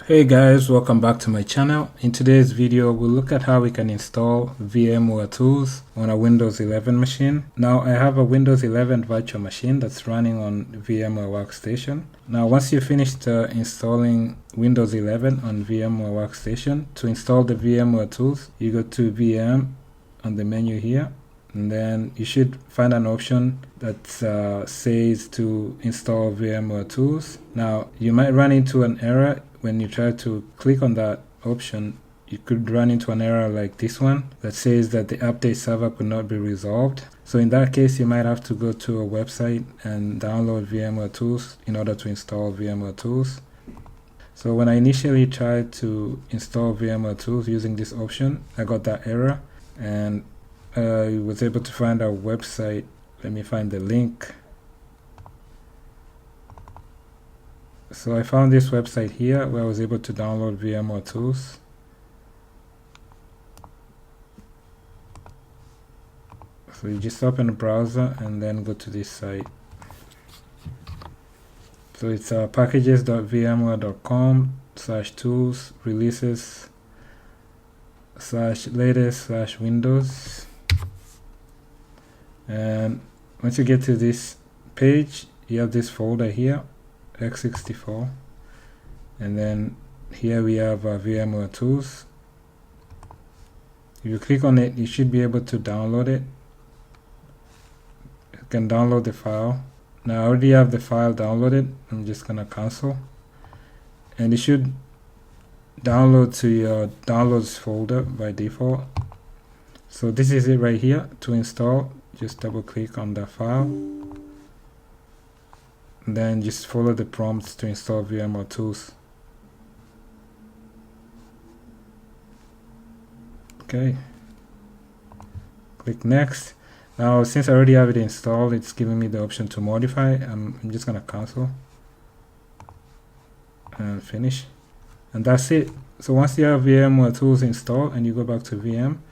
Hey guys, welcome back to my channel. In today's video, we'll look at how we can install VMware Tools on a Windows 11 machine. Now, I have a Windows 11 virtual machine that's running on VMware Workstation. Now, once you finished installing Windows 11 on VMware Workstation, to install the VMware Tools, you go to VM on the menu here, and then you should find an option that says to install VMware Tools. Now, you might run into an error when you try to click on that option. You could run into an error like this one that says that the update server could not be resolved. So in that case, you might have to go to a website and download VMware Tools in order to install VMware Tools. So when I initially tried to install VMware Tools using this option, I got that error, and I was able to find our website. Let me find the link. So I found this website here where I was able to download VMware Tools. So you just open the browser and then go to this site. So it's packages.vmware.com/tools releases/latest/windows. And once you get to this page, you have this folder here, x64, and then here we have VMware Tools. If you click on it, you should be able to download it. You can download the file. Now I already have the file downloaded. I'm just gonna cancel, and it should download to your downloads folder by default. So this is it right here. To install, just double click on the file, and then just follow the prompts to install VMware Tools. Okay, click next. Now, since I already have it installed, it's giving me the option to modify. I'm just gonna cancel and finish, and that's it. So once you have VMware Tools installed and you go back to VM,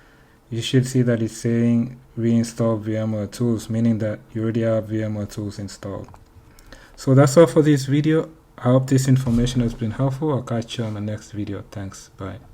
you should see that it's saying reinstall VMware Tools, meaning that you already have VMware Tools installed. So that's all for this video. I hope this information has been helpful. I'll catch you on the next video. Thanks. Bye.